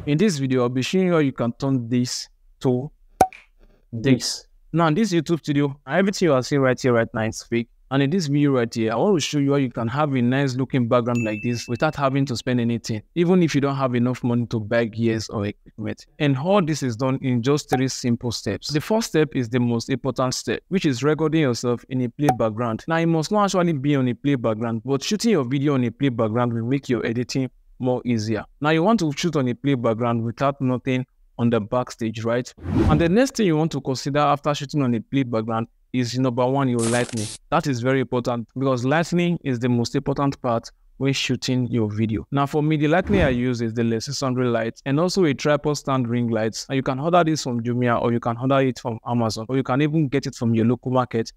In this video, I'll be showing you how you can turn this to this. Now, in this YouTube studio, everything you are seeing right here right now is fake. And in this video right here, I want to show you how you can have a nice looking background like this without having to spend anything, even if you don't have enough money to buy gears or equipment. And all this is done in just 3 simple steps. The first step is the most important step, which is recording yourself in a play background. Now, it must not actually be on a play background, but shooting your video on a play background will make your editing more easier. Now, you want to shoot on a play background without nothing on the backstage, right? And the next thing you want to consider after shooting on a play background is number 1, your lighting. That is very important because lighting is the most important part when shooting your video. Now, for me, the lighting I use is the Less 600 light and also a tripod stand ring lights. And you can order this from Jumia, or you can order it from Amazon, or you can even get it from your local market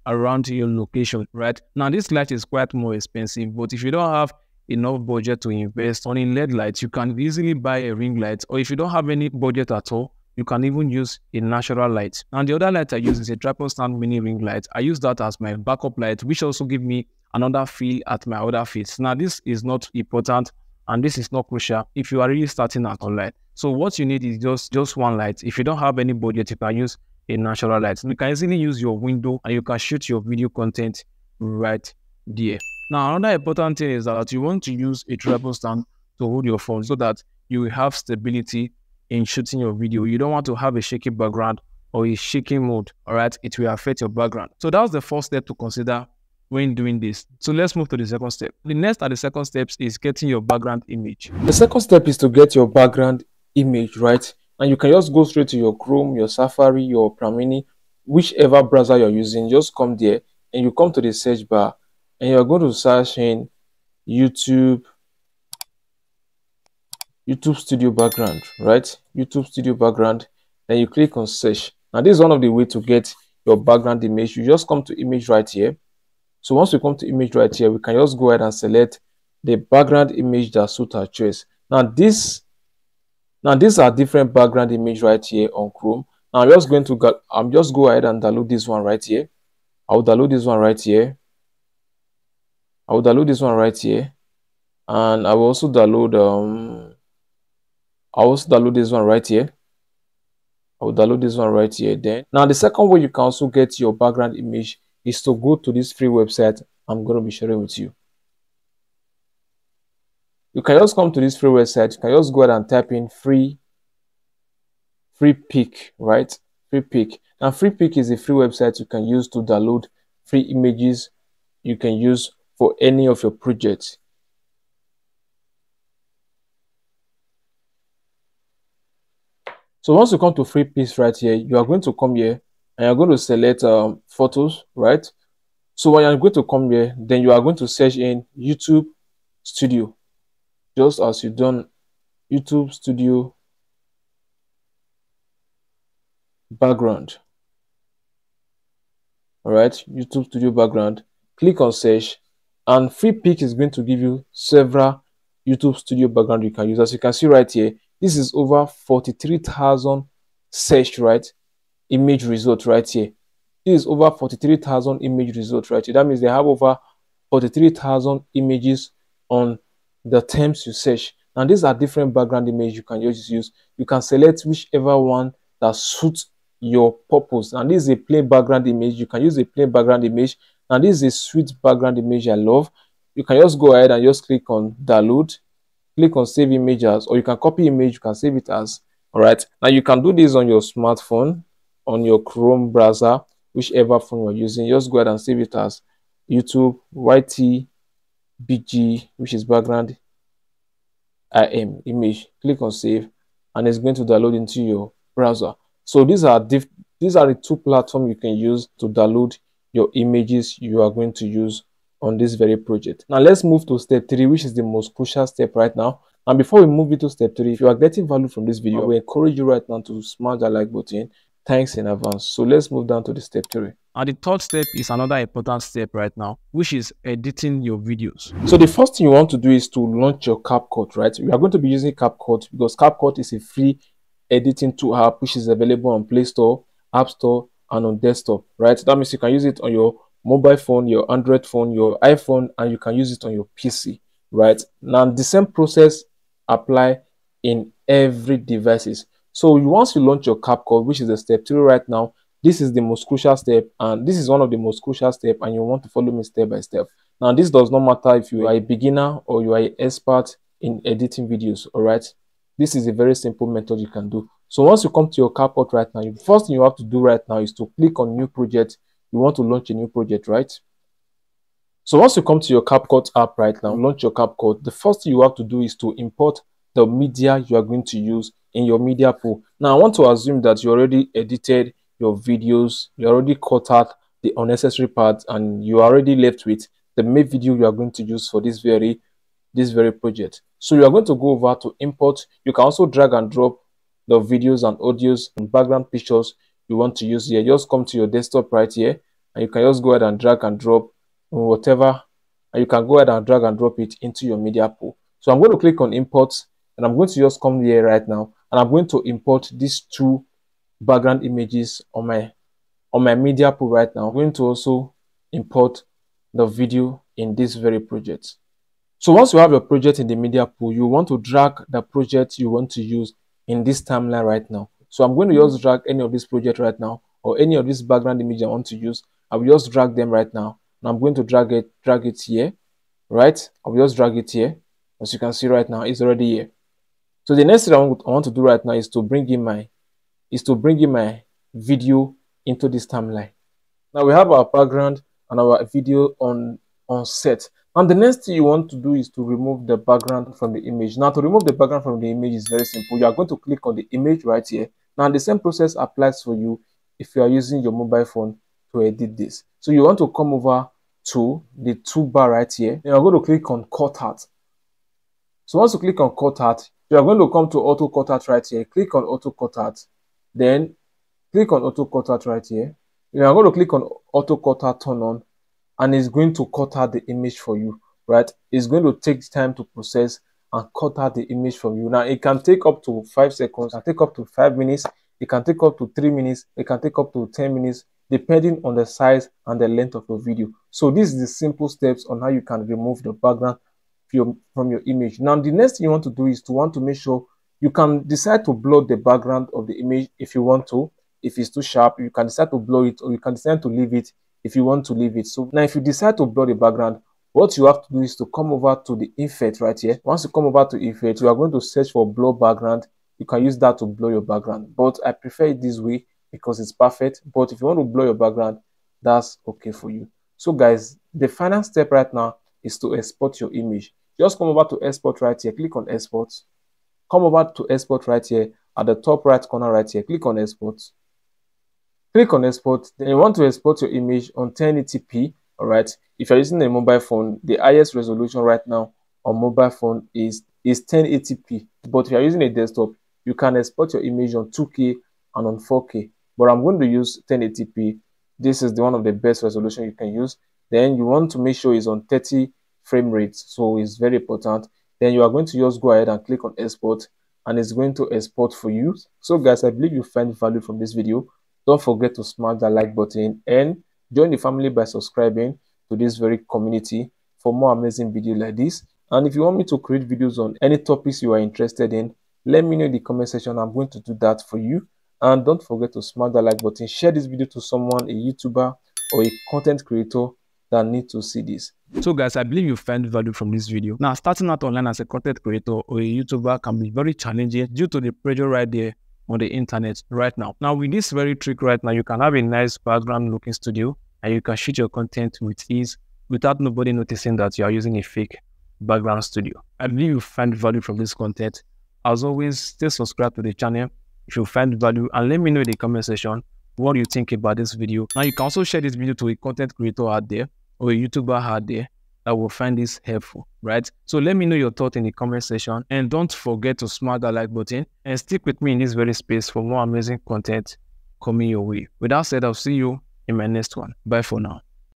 around your location, right? Now, this light is quite more expensive, but if you don't have enough budget to invest on a LED light, you can easily buy a ring light, or if you don't have any budget at all, you can even use a natural light. And the other light I use is a tripod stand mini ring light. I use that as my backup light, which also gives me another feel at my other feet. Now, this is not important and this is not crucial if you are really starting out online. So what you need is just one light. If you don't have any budget, you can use a natural light. You can easily use your window and you can shoot your video content right there. Now, another important thing is that you want to use a tripod stand to hold your phone so that you will have stability in shooting your video. You don't want to have a shaky background or a shaking mode, all right? It will affect your background. So that's the first step to consider when doing this. So let's move to the second step. The next and the second steps is getting your background image. The second step is to get your background image, right? And you can just go straight to your Chrome, your Safari, your Opera Mini, whichever browser you're using. Just come there and you come to the search bar and you're going to search in YouTube Studio background, right? YouTube Studio background. Then you click on search. Now, this is one of the ways to get your background image. You just come to image right here. So once we come to image right here, we can just go ahead and select the background image that suits our choice. Now these are different background image right here on Chrome. Now I'm just go ahead and download this one right here. I'll download this one right here. And I will also download this one right here. I will download this one right here. Then now the second way you can also get your background image is to go to this free website I'm going to be sharing with you. You can just come to this free website. You can just go ahead and type in free pick, right? Free pick. Now free pick is a free website you can use to download free images you can use for any of your projects. So once you come to free piece right here, you are going to come here and you're going to select photos, right? So when you're going to come here, then you are going to search in YouTube Studio, just as you've done YouTube Studio background. All right, YouTube Studio background. Click on search, and free pick is going to give you several YouTube Studio background you can use. As you can see right here, this is over 43,000 search, right? Image result right here. This is over 43,000 image result right here. That means they have over 43,000 images on the terms you search. Now these are different background images you can just use. You can select whichever one that suits your purpose. And this is a plain background image. You can use a plain background image. And this is a sweet background image I love. You can just go ahead and just click on download. Click on save image as, or you can copy image, you can save it as. All right. Now you can do this on your smartphone, on your Chrome browser, whichever phone you're using. Just go ahead and save it as YouTube YTBG, which is background IM image. Click on save, and it's going to download into your browser. So these are the two platforms you can use to download your images you are going to use on this very project. Now let's move to step 3, which is the most crucial step right now. And before we move into step 3, if you are getting value from this video, we encourage you right now to smash that like button. Thanks in advance. So let's move down to the step 3. And the third step is another important step right now, which is editing your videos. So the first thing you want to do is to launch your CapCut, right? We are going to be using CapCut because CapCut is a free editing tool app which is available on Play Store, App Store, and on desktop, right? That means you can use it on your mobile phone, your Android phone, your iPhone, and you can use it on your PC, right? Now the same process apply in every devices. So once you launch your CapCut, which is the step 3 right now, this is the most crucial step, and this is one of the most crucial step, and you want to follow me step by step. Now, this does not matter if you are a beginner or you are an expert in editing videos. All right, this is a very simple method you can do. So once you come to your CapCut right now, the first thing you have to do right now is to click on new project. You want to launch a new project, right? So once you come to your CapCut app right now, launch your CapCut, the first thing you have to do is to import the media you are going to use in your media pool. Now, I want to assume that you already edited your videos, you already cut out the unnecessary parts, and you are already left with the main video you are going to use for this very project. So you are going to go over to import. You can also drag and drop the videos and audios and background pictures you want to use here. Just come to your desktop right here, and you can just go ahead and drag and drop whatever, and you can go ahead and drag and drop it into your media pool. So I'm going to click on import, and I'm going to just come here right now, and I'm going to import these 2 background images on my media pool right now. I'm going to also import the video in this very project. So once you have your project in the media pool, you want to drag the project you want to use in this timeline right now. So I'm going to just drag any of this project right now, or any of this background image I want to use. I will just drag them right now, and I'm going to drag it here, right? I will just drag it here. As you can see right now, it's already here. So the next thing I want to do right now is to bring in my video into this timeline. Now we have our background and our video on set. And the next thing you want to do is to remove the background from the image. Now, to remove the background from the image is very simple. You are going to click on the image right here. Now, the same process applies for you if you are using your mobile phone to edit this. So you want to come over to the toolbar right here. You are going to click on cut out. So once you click on cut out, you are going to come to auto cut out right here. Click on auto cut out. Then click on auto cut out right here. You are going to click on auto cut out turn on, and it's going to cut out the image for you, right? It's going to take time to process and cut out the image from you. Now, it can take up to 5 seconds, it can take up to 5 minutes, it can take up to 3 minutes, it can take up to 10 minutes, depending on the size and the length of your video. So this is the simple steps on how you can remove the background from your image. Now, the next thing you want to do is to make sure you can decide to blur the background of the image if you want to. If it's too sharp, you can decide to blur it, or you can decide to leave it if you want to leave it. So now, if you decide to blur the background, what you have to do is to come over to the effect right here. Once you come over to effect, you are going to search for blur background. You can use that to blur your background, but I prefer it this way because it's perfect. But if you want to blur your background, that's okay for you. So guys, the final step right now is to export your image. Just come over to export right here, click on export. Come over to export right here at the top right corner right here, click on export. Click on export. Then you want to export your image on 1080p. All right. If you're using a mobile phone, the highest resolution right now on mobile phone is 1080p. But if you're using a desktop, you can export your image on 2K and on 4K. But I'm going to use 1080p. This is one of the best resolution you can use. Then you want to make sure it's on 30 frame rates. So it's very important. Then you are going to just go ahead and click on export, and it's going to export for you. So guys, I believe you find value from this video. Don't forget to smash that like button and join the family by subscribing to this very community for more amazing videos like this. And if you want me to create videos on any topics you are interested in, let me know in the comment section. I'm going to do that for you. And don't forget to smash that like button. Share this video to someone, a YouTuber or a content creator that needs to see this. So guys, I believe you find value from this video. Now, starting out online as a content creator or a YouTuber can be very challenging due to the pressure right there on the internet right now. Now, with this very trick right now, you can have a nice background looking studio and you can shoot your content with ease without nobody noticing that you are using a fake background studio. I believe you find value from this content. As always, stay subscribed to the channel if you find value, and let me know in the comment section what you think about this video. Now, you can also share this video to a content creator out there or a YouTuber out there that will find this helpful, right? So let me know your thoughts in the comment section, and don't forget to smash that like button and stick with me in this very space for more amazing content coming your way. With that said, I'll see you in my next one. Bye for now.